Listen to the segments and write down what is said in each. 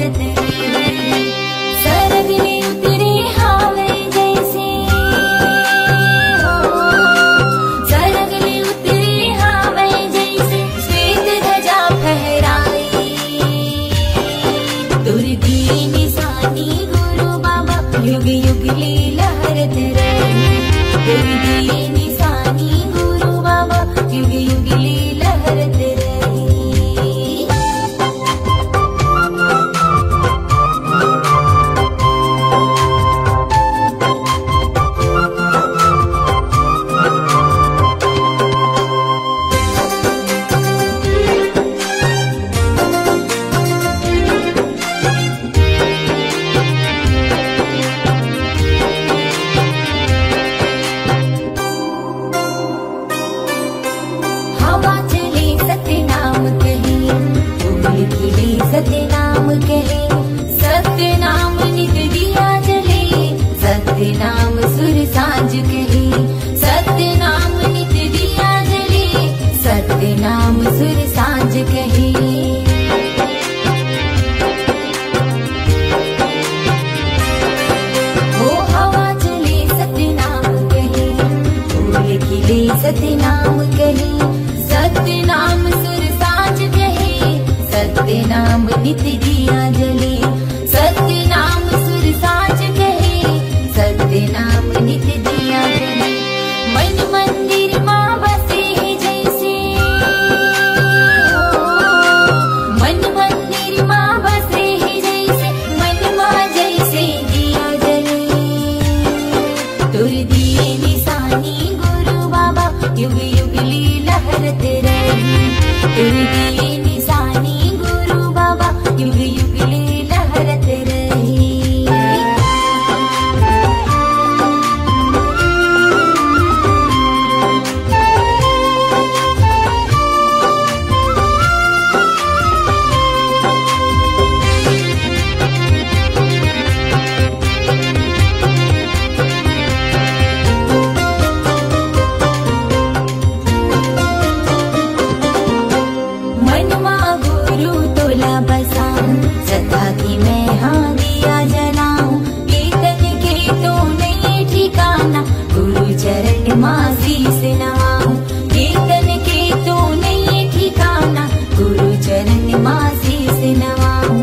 लहरत रहे। सरगले उतरे हावे जैसे हो, सरगले उतरे हावे जैसे श्वेत ध्वजा फहराई। तुर दिए निशानी गुरु बाबा युग युग ले लहरत रहे। तुर दिए निशानी गुरु बाबा युग युग ले लहरत रहे। हवा चले सतनाम कहे, फूल खिले सतनाम कहे, सतनाम नित दिया जले, सतनाम सुर सांझ कहे, सतनाम नित दिया जले, सतनाम सुर सांझ कहे। हो हवा चले सतनाम कहे, फूल खिले सतनाम कहे, सतनाम सुर सांझ कहे, सतनाम नित दिया जले, सतनाम सुर सांझ कहे, सतनाम नित दिया जले। मन मंदिर माँ बसे जैसे हो, मन मंदिर माँ बसे जैसे, मन माँ जैसे दिया जले। तुर दिए निशानी गुरु बाबा युग युग ले लहरत रहे। तुर दिए निशानी गुरु बाबा युग युग ले लहरत रहे। मनवा गुरु तोला बसाऊं, सदा की मैं हाँ दिया जलाऊं। कीर्तन के तो नहीं ठिकाना, गुरु चरण माँ शीस नवाऊं। कीर्तन के तो नहीं ठिकाना, गुरु चरण माँ शीस नवाऊं।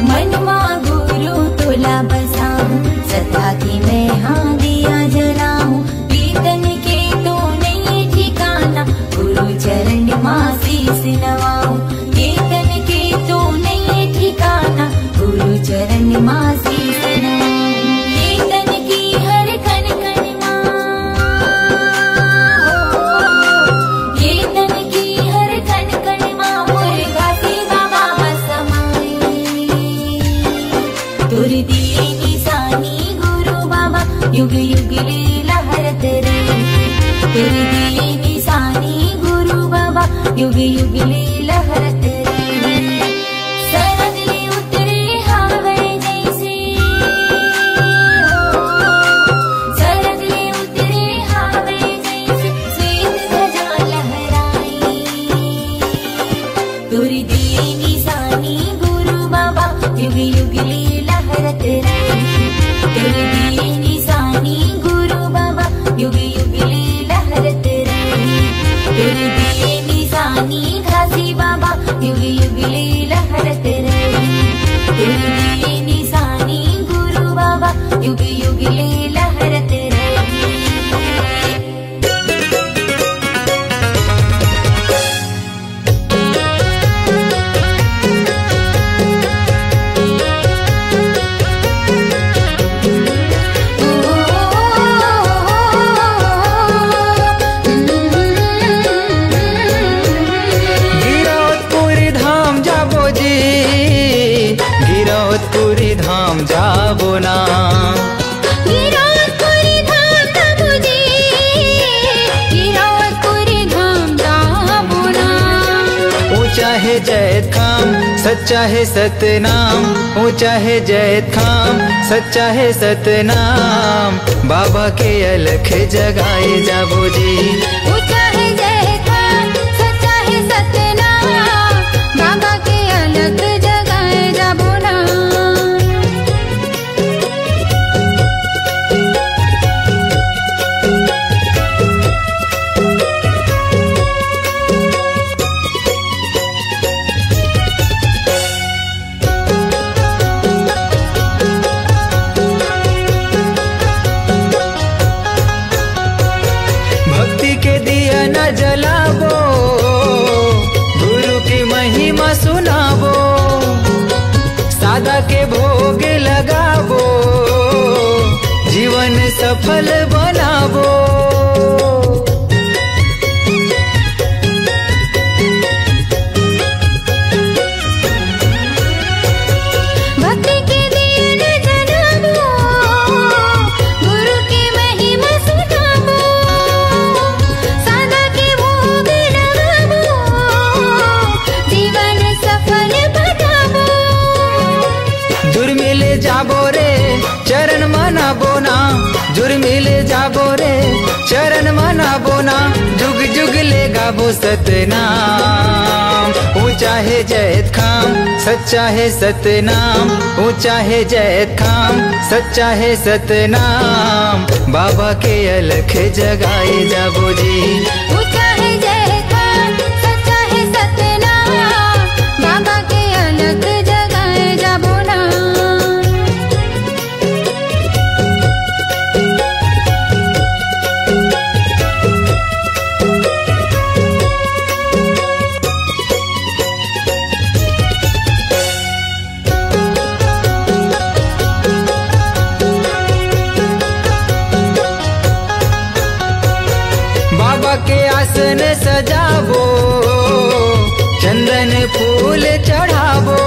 मनवा गुरु तोला बसाऊं, सदा की मैं हाँ दिया जलाऊं। कीर्तन के तो नहीं ठिकाना, गुरु चरण माँ शीस नवाऊं। कीर्तन के तो नहीं ठिकाना, गुरु चरण माँ शीस नवाऊं। कीर्तन की हर कण कण माँ हो, कीर्तन की हर कण कण माँ मुर्गा से बाबा समाई। तुर दिए निशानी गुरु बाबा युग युग ले लहरत रहे। तुर दिए निशानी गुरु बाबा युग युग ले लहरत रहे। सरगले उतरे हावे जैसे हो, सरगले उतरे हावे जैसे श्वेत ध्वजा लहराई। तुर दिए निशानी गुरु बाबा युग युग ले लहरत रहे। तुर दिए निशानी गुरु बाबा युग युग ले लहरत रहे। तुर दिए निशानी घासी बाबा युग युग ले लहरत रहे। तुर दिए निशानी गुरु बाबा युग युग ले लहरत रहे। गिरौदपुरी धाम जाबो ना, गिरौदपुरी धाम जाबो जी, गिरौदपुरी धाम जाबो ना। ऊंचा है जैत खाम सच्चा है सतनाम, ऊंचा है जैत खाम सच्चा है सतनाम। बाबा के अलख जगाए जाबो जी, ऊंचा है जैत खाम दादा के भोग लगावो, जीवन सफल बनावो। भक्ति के दिन जनावो, गुरु की महिमा सुनावो, सादा के भोग लगावो, जीवन सफल बनावो। जुर्मिले जाबो रे चरण मनाबो ना, जुर्मिले जाबो रे चरण मनाबो ना, जुग जुग ले गाबो सतनाम। ऊंचा है जैत खाम, सच्चा है सतनाम, ऊंचा है जैत खाम, सच्चा है सतनाम। बाबा के अलख जगाए जाबो जी। ऊंचा है जय खान, सच्चा है सतनाम, बाबा के अलख जगाए जाबो ना। बाबा के आसन सजावो, चंदन फूल चढ़ावो,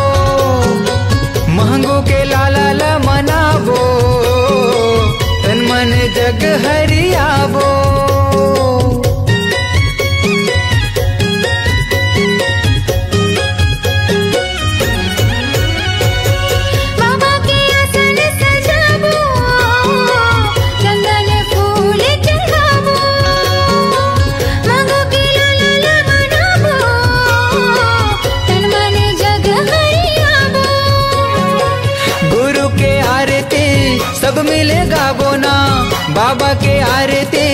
महंगो के लाला ला मनावो, तन मन जग हरियावो। बाबा के आसन सजावो, चंदन फूल चढ़ावो, मांगो के लाला मनावो, तन मन जग हरियावो। गुरु के आरती सब मिले गावो ना, बाबा के आरती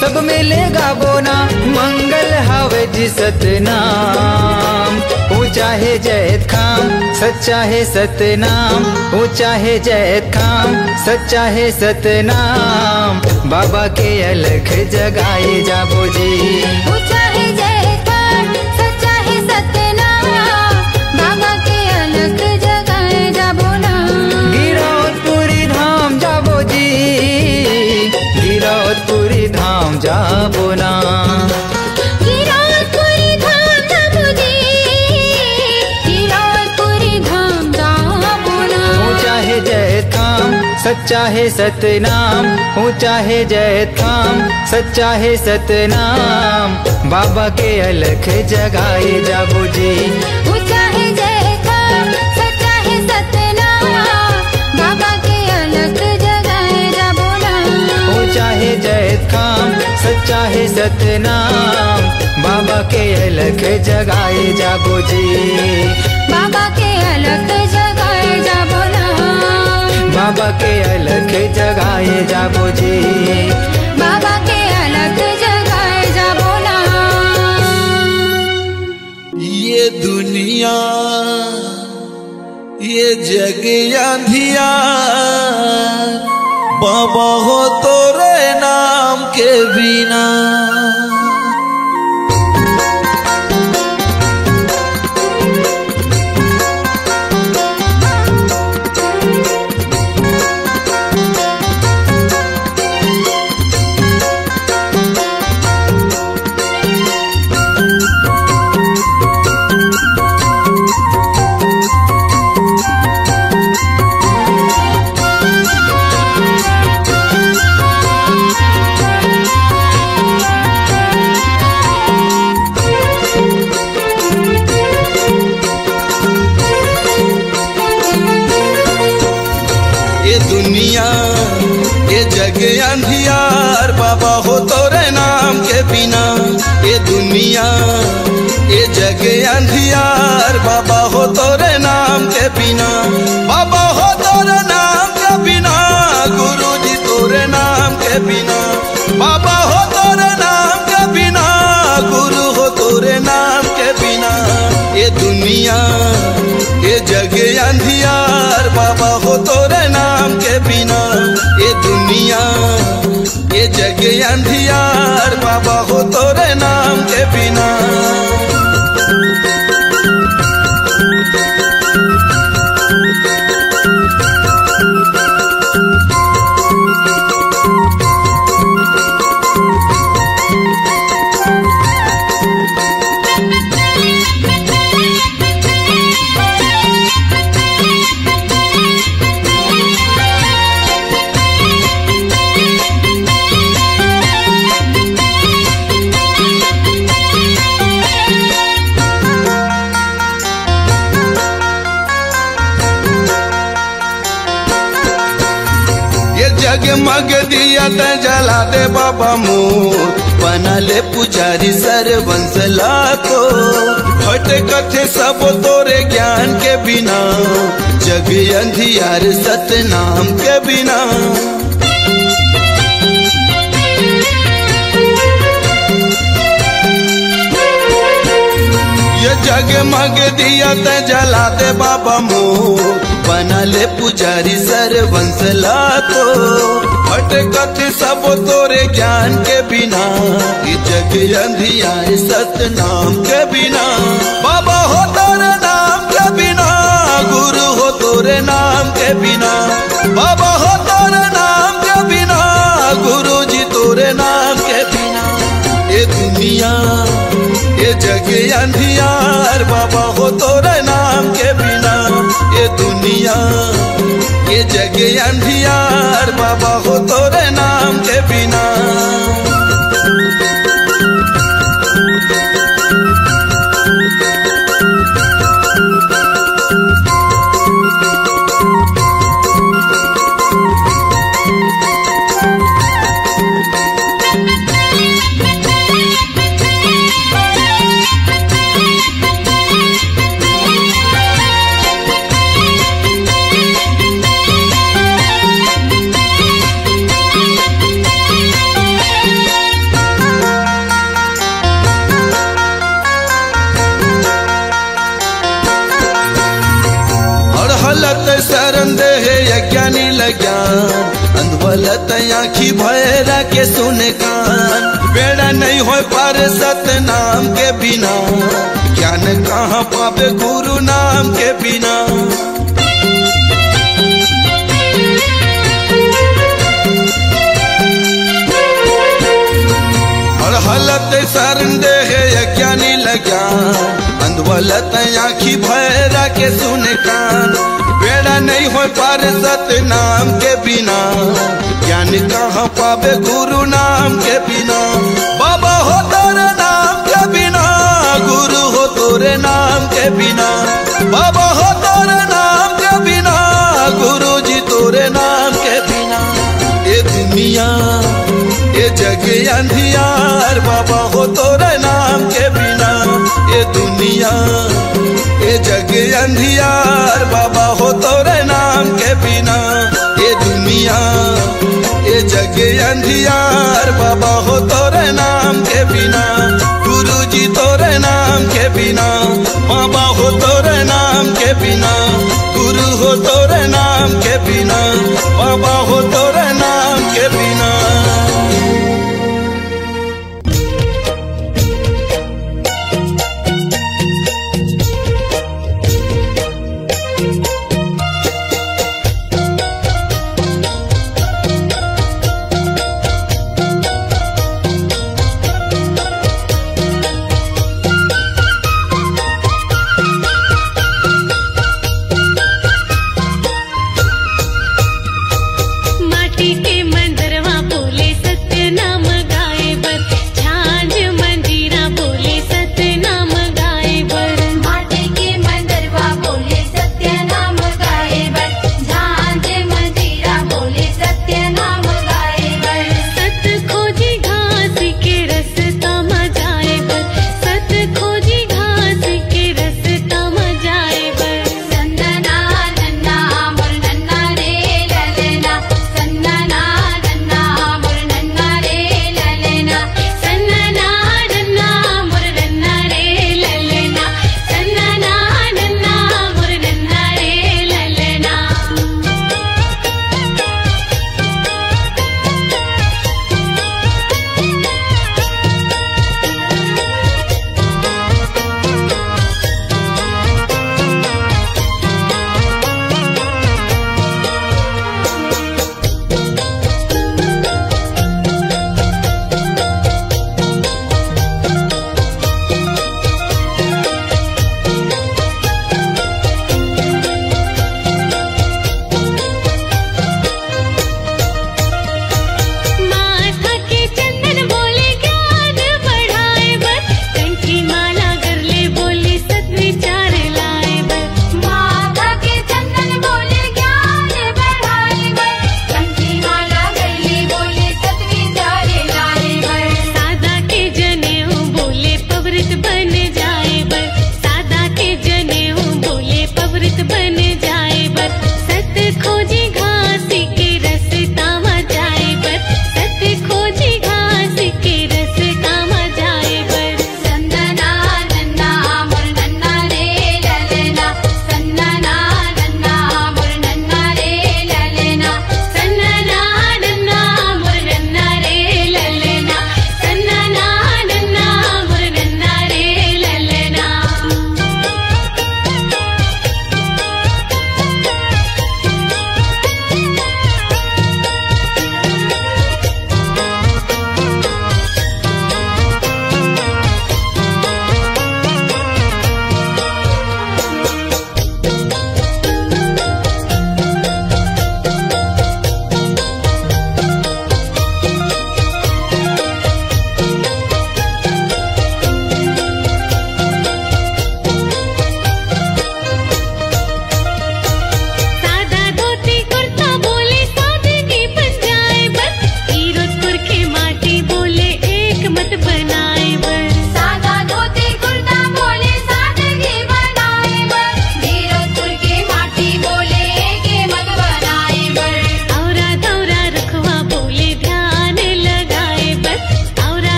सब मिले गावो ना, मंगल हावे जी सतनाम। ऊंचा है जैत खाम, सच्चा है सतनाम, ऊंचा है जैत खाम, सच्चा है सतनाम। बाबा के अलख जगाए जाबो जी। ऊंचा है जय खान, सच्चा है सतनाम, बाबा के अलख जगाए जाबो ना। गिरौदपुरी धाम जाबो जी, गिरौदपुरी धाम जाबो ना। गिरौदपुरी धाम जाबो जी, गिरौदपुरी धाम जाबो ना। ऊंचा है जैत खाम, सच्चा है सतनाम, ऊंचा है जैत खाम, सच्चा है सतनाम। बाबा के अलख जगाए जाबो जी। ऊंचा है जय खान, सच्चा है सतनाम, बाबा के अलख जगाए जाबो ना। ऊंचा है जैत खाम, सच्चा है सतनाम। बाबा के अलख जगाए जाबो जी। बाबा के अलख जगाए जाबो ना। बाबा के अलख जगाए जाबो जी। बाबा के अलख जगाए जाबो ना। ये दुनिया ये जग अंधियार, बाबा हो तोरे नाम के बिना। दुनिया ये जग अंधियार, बाबा हो तोरे नाम के बिना। ये दुनिया ये जग अंधियार, बाबा हो तोरे नाम के बिना। बाबा हो तोरे नाम के बिना, गुरु जी तोरे नाम के बिना। बाबा हो तोरे नाम के बिना, गुरु हो तोरे नाम के बिना। ये दुनिया ये जग अंधियार, बाबा हो तोरे नाम के बिना। ये दुनिया ये जग अंधियार, बाबा हो तोरे नाम के बिना। जगमग दिया त जला दे बाबा मोर, बना ले पुजारी सर्वंश लाखो। भटकत सब तोरे ज्ञान के बिना, जग अंधियार सतनाम के बिना। ये जगमग दिया त जला दे बाबा मोर, बना ले पुजारी सर्वंश लाखो। भटकत सब तोरे ज्ञान के बिना, ये जग अंधियार सतनाम के बिना। बाबा हो तोरे नाम के बिना, गुरु हो तोरे नाम के बिना। बाबा हो तोरे नाम के बिना, गुरु जी तोरे नाम के बिना। ये दुनिया ये जग अंधियार, बाबा हो तोरे नाम के बिना। ये दुनिया ये जग अंधियार, बाबा हो तोरे नाम के बिना। शरण दे यज्ञानी लज्ञान, अंधवलत आँखी भैरा के सुने कान। बेड़ा नहीं हो पार सतनाम के बिना, ज्ञान कहाँ पावे गुरु नाम के बिना। और हलत शरण दे यज्ञानी लज्ञान, अंधवलत आँखी भैरा के सुने कान। बेड़ा नहीं हो पार सतनाम के बिना, ज्ञान कहाँ पावे गुरु नाम के बिना। बाबा हो तोरे नाम के बिना, गुरु हो तोरे नाम के बिना। बाबा हो तोरे नाम के बिना, गुरु जी तोरे नाम के बिना। ये दुनिया ये जग अंधियार, बाबा हो तोरे नाम के बिना। ये दुनिया ये जग अंधियार, बाबा हो तोरे नाम के बिना। ये दुनिया ये जग अंधियार, बाबा हो तोरे नाम के बिना। गुरु जी तोरे नाम के बिना, बाबा हो तोरे नाम के बिना। गुरु हो तोरे नाम के बिना, बाबा हो तोरे नाम के बिना।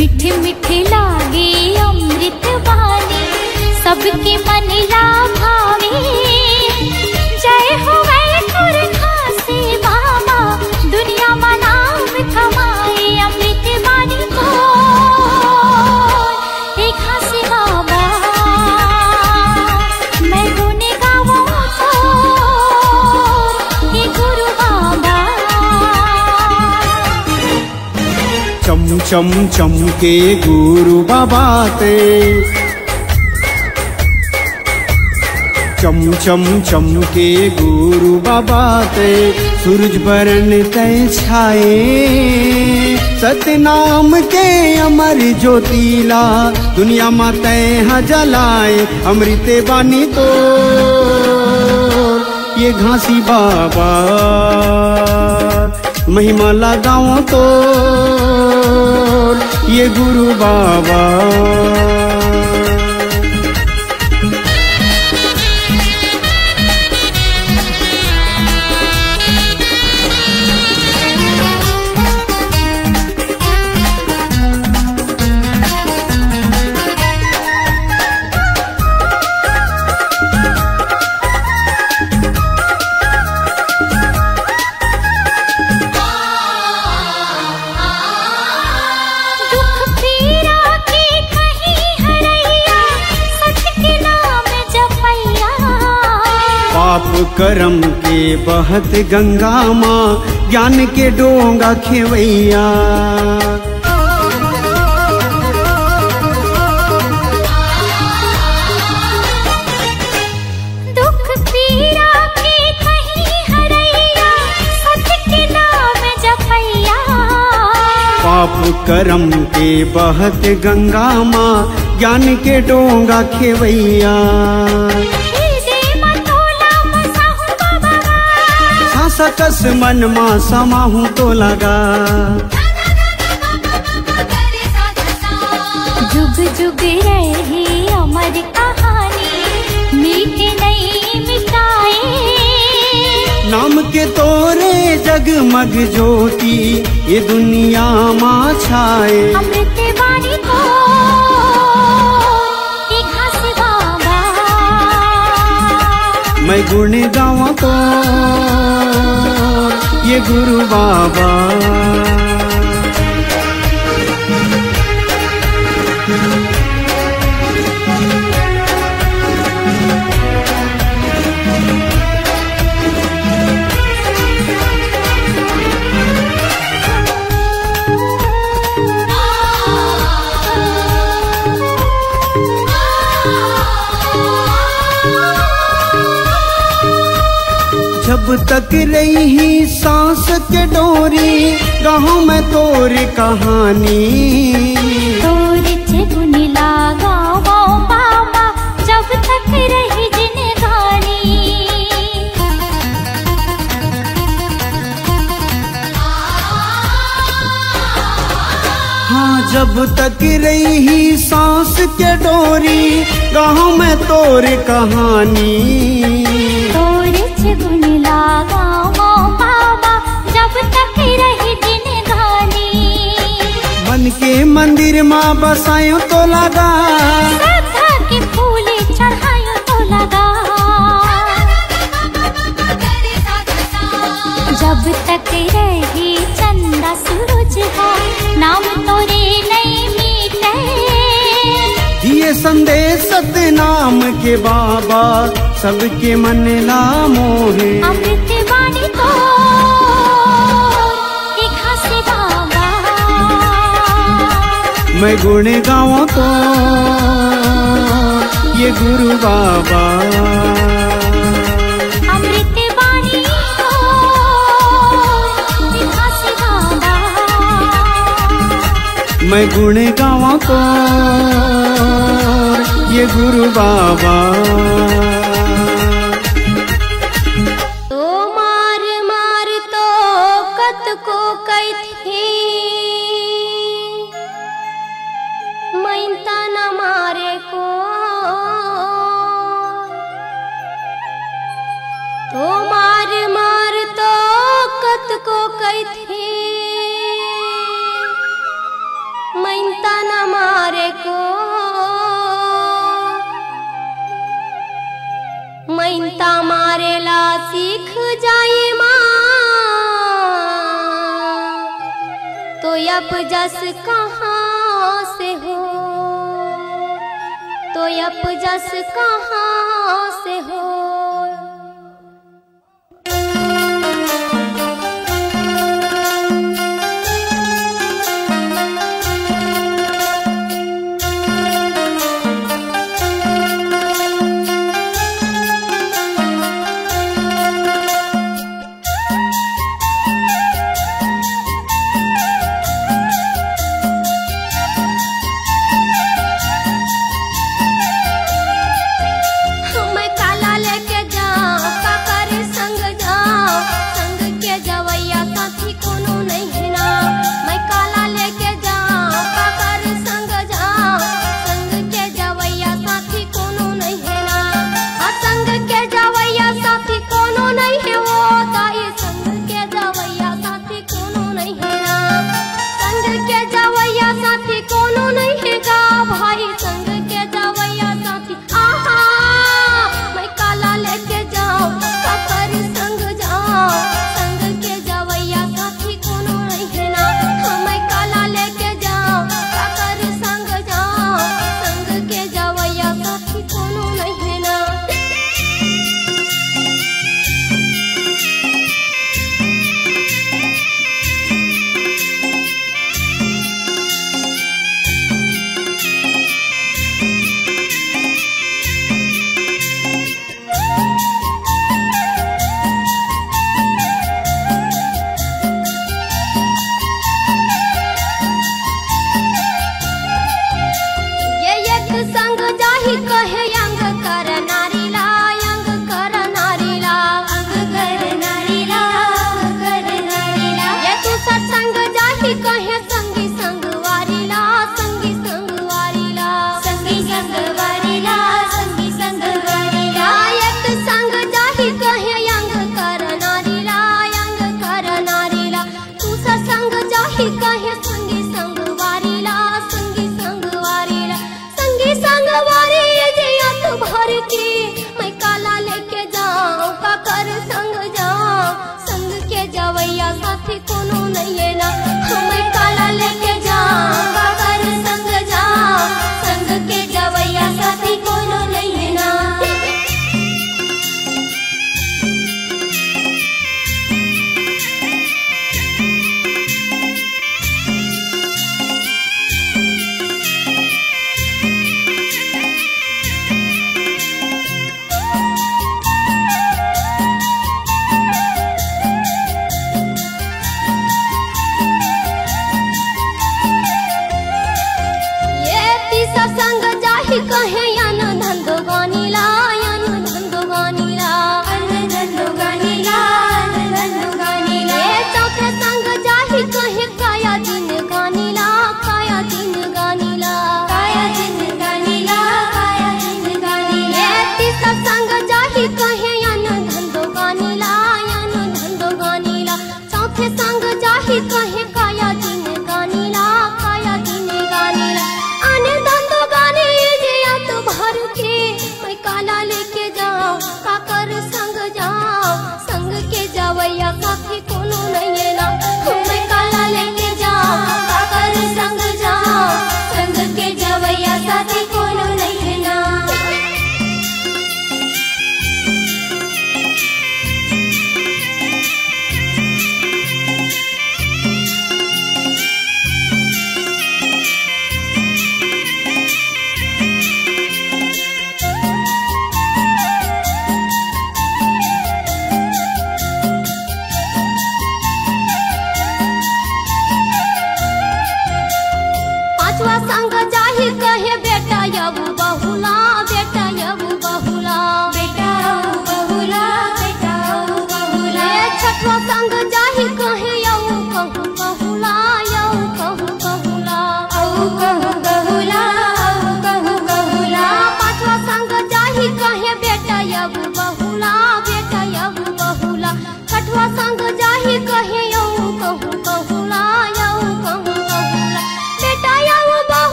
मीठे मीठे लागे अमृत वाणी सबके मन ला भावे। जय हो वैकुर खासे बाबा दुनिया में नाम कमाए अमृत वाणी को एक खासे बाबा मैं गुण गाऊं तो ये गुरु बाबा। चम चम चमके गुरु बाबा ते चम चम चमके गुरु बाबा ते सूरज बरन तय छाए। सतनाम के अमर ज्योतिला दुनिया में तय जलाए। अमृत बानी तो ये घासी बाबा महिमा लगाओ तो ये गुरु बाबा। पाप करम के बहत गंगा माँ ज्ञान के डोंगा खेवैया। दुख पीड़ा के कहीं हरैया सत्य के नाम जपैया। पाप करम के बहत गंगा माँ ज्ञान के डोंगा खेवैया। सकस मन मा समाहूं तो लगा। जुग जुग रही अमर कहानी मीठे नहीं मिटाए। नाम के तोरे जगमग ज्योति ये दुनिया माँ छाए। अमृत वाणी को एक खासे बाबा मैं गुण गाऊं तो ये गुरु बाबा। जब तक रही सांस के डोरी गाँव में तोर कहानी। तोर गुण लागा वो बाबा जब तक रही जिंदगानी। हाँ जब तक रही सांस के डोरी गाँव में तोर कहानी। गुण लागा वो बाबा जब तक रही जिंदगानी। मन के मंदिर माँ बसायो तो लगा। श्रद्धा के फूल चढ़ायो तो लगा। जब तक रही चंदा सूरज हो नाम तोरे नहीं मीटे। दिए संदेश सतनाम के बाबा सबके मन ला मोहे। अमृत वाणी तो एक खासे बाबा मैं गुण गाऊं तो ये गुरु बाबा। अमृत वाणी तो एक खासे बाबा मैं गुण गाऊं तो ये गुरु बाबा। मैंता पैंता मारेला सीख जाए माँ, तो अपजस कहाँ से हो, तो अपजस कहाँ से हो।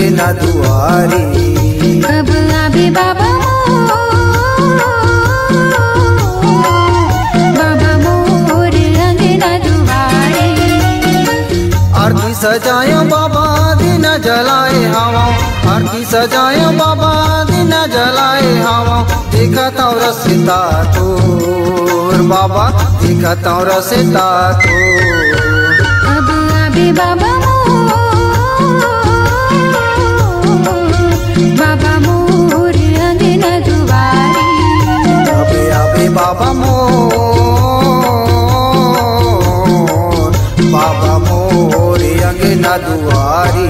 अंगना दुआरी। कब आवे बाबा मोर अंगना दुआरी। आरती सजाए बाबा दिन जलाए हवा, आरती सजाए बाबा दिन जलाए हवा। देखता रसिता तोर बाबा, देखता रसिता तोर। अब आवे बाबा मोर अंगना दुआरी। अबे आवे बाबा मोर अंगना दुआरी।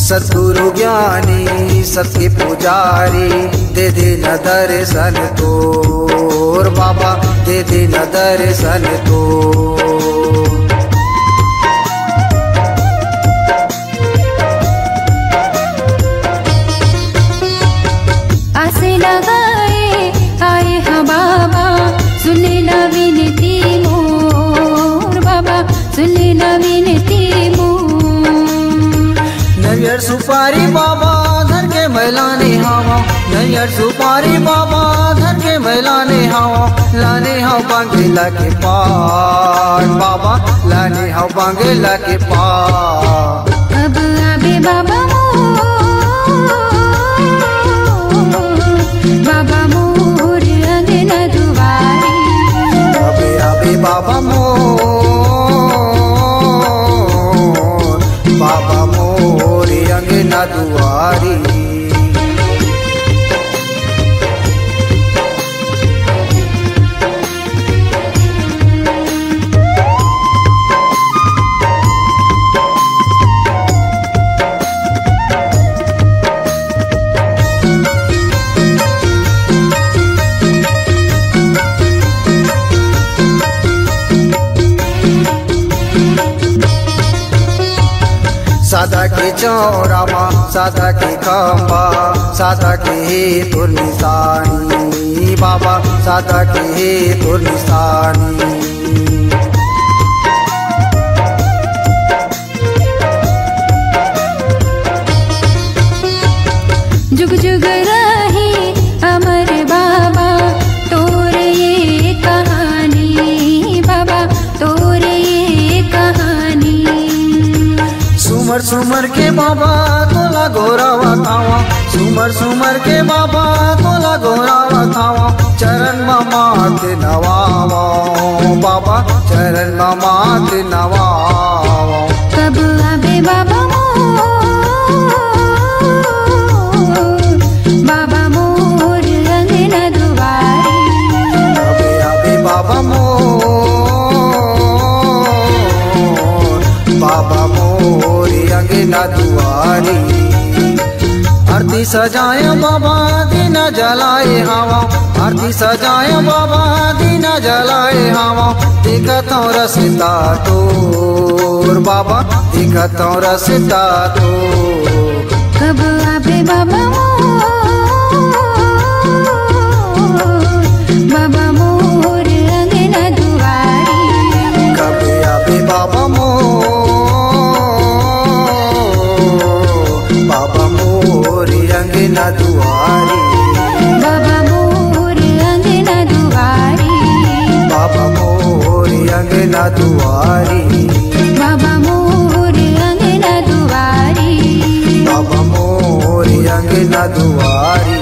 सद्गुरु ज्ञानी सबके पुजारी, दे दे न दर्शन तोर बाबा, दे दे न दर्शन तोर। आसे लगाए आए हाँ बाबा, सुने ना विनती मोर बाबा, सुने ना विनती मोर। नैयर सुपारी बाबा धर के मैलाने हवा, नैयर सुपारी बाबा धर के मैलाने हवा। लाने हाव बांगेला के पार बाबा, लाने हाव बांगेला के पार। अब आवे बाबा मोर अंगना दुआरी। अबे आवे बाबा मोर अंगना दुआरी। सादा के चौरा माँ, सादा के खम्बा, सादा के हे तोर निशानी बाबा, सादा के हे तोर निशानी। जुग जुग रही अमर बाबा तोर ये कहानी बाबा, तोर ये कहानी। सुमर सुमर के बाबा तोला गोरावा थावा, सुमर सुमर के बाबा तोला गोरावा थावा। चरण मात नवावा बाबा, चरण मात नवावा। कब आवे बाबा मोर अंगना दुआरी। अबे आवे बाबा मोर अंगना दुआरी। आरती सजाए बाबा दिन जलाए हवा, आरती सजाए बाबा दिन जलाए हवा। देखता रसिता तोर बाबा, देखता रसिता तोर। कब आवे बाबा मोर अंगना दुआरी। कब आवे बाबा मोर अंगना दुआरी। बाबा मोर अंगना दुआरी। बाबा मोर अंगना दुआरी। बाबा मोर अंगना दुआरी। बाबा मोर अंगना दुआरी।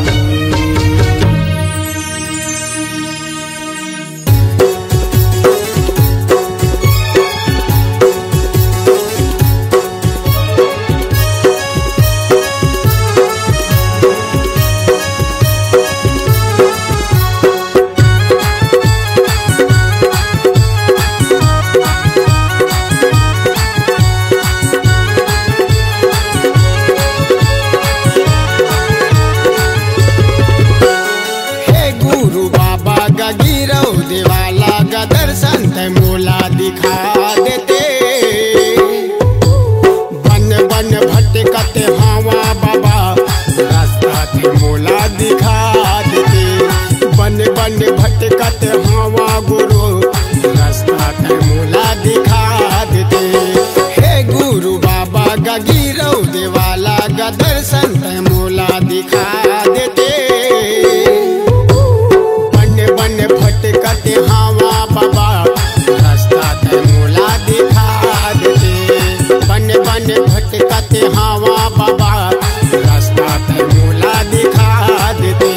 तय मोला दिखा देते। बन बन भटकत हवा गुरु रास्ता तय मोला दिखा देते। हे गुरु बाबा का गिरौ देवाला का दर्शन तय मोला दिखा देते। बन बन भटकत हवा बाबा रास्ता तय मोला दिखा देते। बन बन भटकत हवा बाबा रास्ता तय मोला दिखा देते।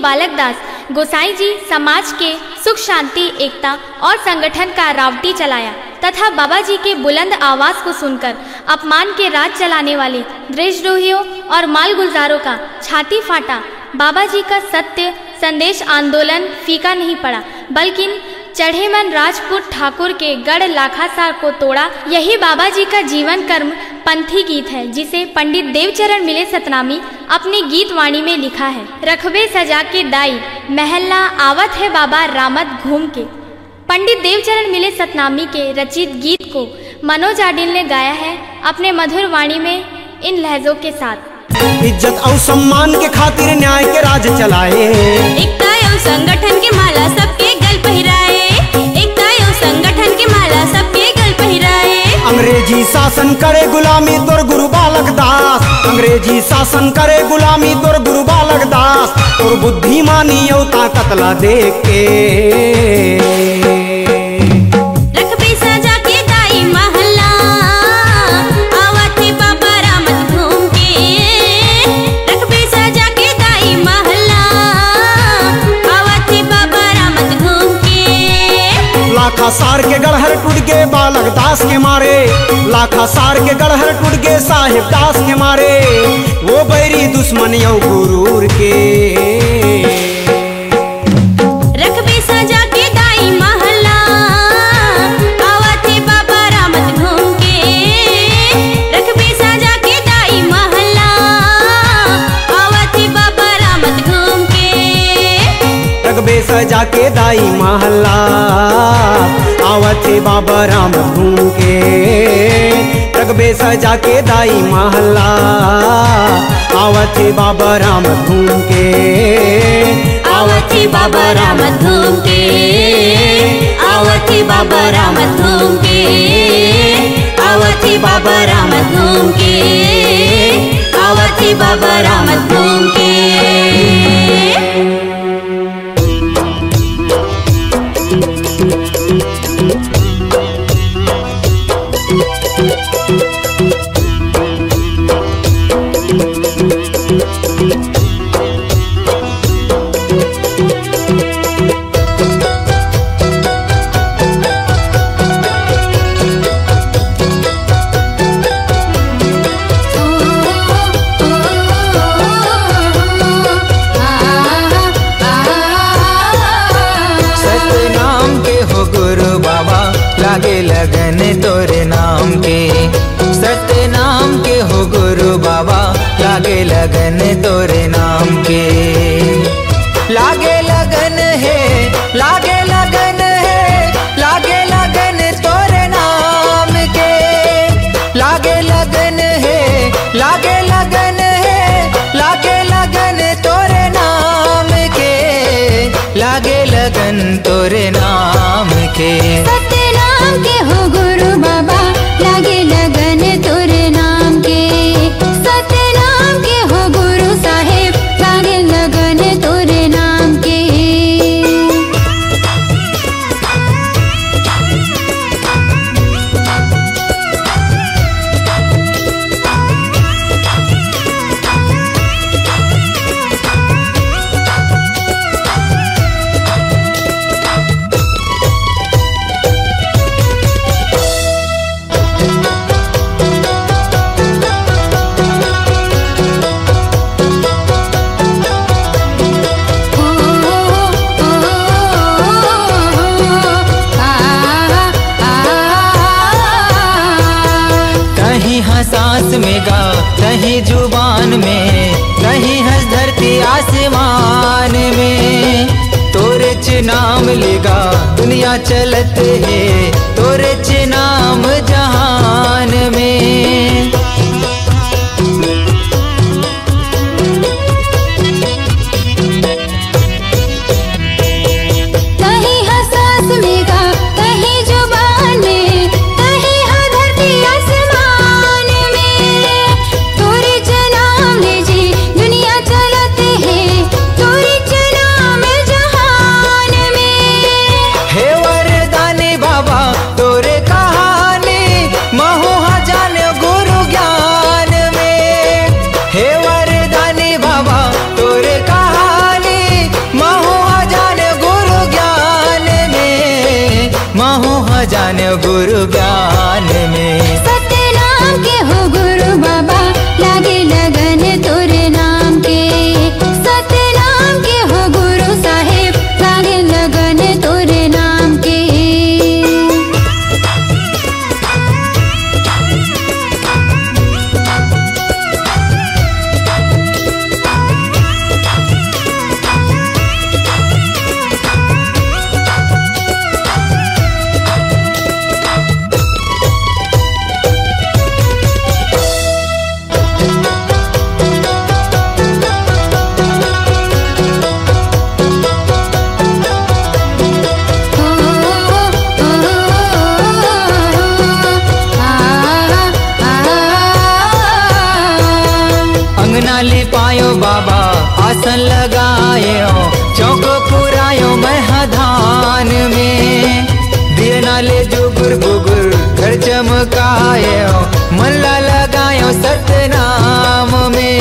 बालकदास गोसाई जी समाज के सुख शांति एकता और संगठन का रावटी चलाया तथा बाबा जी के बुलंद आवाज को सुनकर अपमान के राज चलाने वाले देशद्रोहियों और मालगुजारों का छाती फाटा। बाबा जी का सत्य संदेश आंदोलन फीका नहीं पड़ा, बल्कि चढ़े मन राजपूत ठाकुर के गढ़ लाखासार को तोड़ा। यही बाबा जी का जीवन कर्म पंथी गीत है, जिसे पंडित देवचरण मिले सतनामी अपनी गीत वाणी में लिखा है। रखबे सजा के दाई महल्ला आवत है बाबा रामत घूम के। पंडित देवचरण मिले सतनामी के रचित गीत को मनोज आडिल ने गाया है अपने मधुर वाणी में इन लहजों के साथ। इज्जत और सम्मान के खातिर न्याय के राज चलाए, एकता और संगठन के माला सबके गल पहिराए, एकता और संगठन के माला सबके गल पहिराए। अंग्रेजी शासन करे गुलामी तोर गुरु बालक दास, अंग्रेजी शासन करे गुलामी तोर गुरु बालक दास, तोर बुद्धिमानी और ताकत ला देख के रखबे सजा के दाई महला, आवत है बाबा रामत घूम के। रखबे सजा के दाई महला, आवत है बाबा रामत घूम के। लाखा सार के गढ़हर टूट के बालक दास के मारे, लाखा सार के गढ़हर टूट के साहिब दास के मारे, वो बैरी दुश्मन यौ गुरूर के। रखबे सजा के दाई महला, आवत है बाबा रामत घूम के। रखबे सजा के दाई महला, आवत है बाबा रामत घूम के। रखबे सजा के दाई महला, आवत है बाबा राम घूम के। रखबे सजा के दाई महला, आवत है बाबा राम घूम के। आवत है बाबा रामत घूम के, आवत है बाबा रामत घूम के। आवत है बाबा रामत घूम के, आवत है बाबा रामत घूम के। लागे लगन तोरे नाम के, सत्य नाम के हो गुरु बाबा, लागे लगन तोरे नाम के। लागे लगन है, लागे लगन है, लागे लगन तोरे नाम के। लागे लगन है, लागे लगन है, लागे लगन तोरे नाम के। लागे लगन तोरे नाम के। के हो गुरु बाबा, लागे लगन तोरे नाम के। सत्य नाम के हो गुरु साहेब, लागे लगन तोरे नाम के। सांस में गा, कहीं जुबान में, कहीं हंस धरती आसमान में। तोरे च नाम लेगा दुनिया चलत है, तोरे च नाम जहान में। जाने गुरु ज्ञान में। सत्य नाम के हो गुरु बाबा, लागे लगन तोरे नाम के। सत्य नाम के हो गुरु साहेब, लागे लगन तोरे नाम के। लिपायो बाबा आसन लगायो, चौक पुरायो महाधान में। दिए नाले जुगुर बुगुर घर चमकायो, मल्ला लगायो सतनाम में।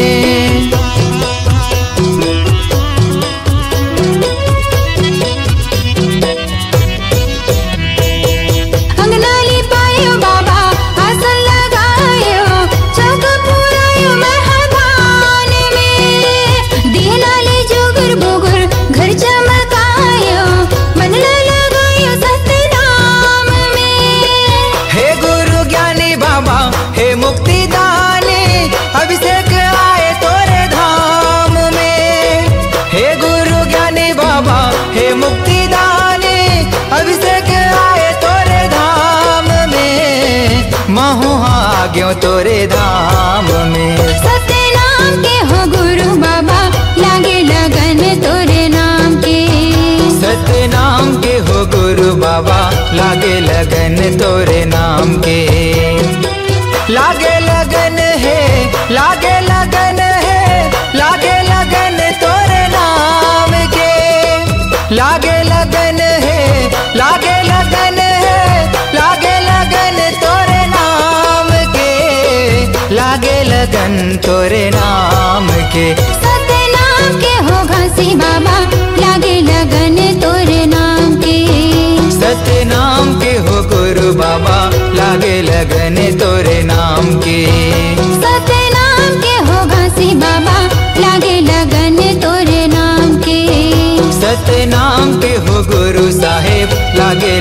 गयो तोरे धाम में। सतनाम के हो गुरु बाबा लागे लगन तोरे नाम के। सतनाम के हो गुरु बाबा लागे लगन तोरे नाम के। लागे लगन है, लागे लगन है, लागे लगन तोरे नाम के। लागे लगन है, लागे लगन है, लागे लगन तोरे लागे लगन तोरे नाम के। सतनाम के हो घासी बाबा लागे लगन तोरे नाम के। सतनाम के हो गुरु बाबा लागे लगन तोरे नाम के। सतनाम के हो घासी बाबा लागे लगन तोरे नाम के। सतनाम के हो गुरु साहेब लागे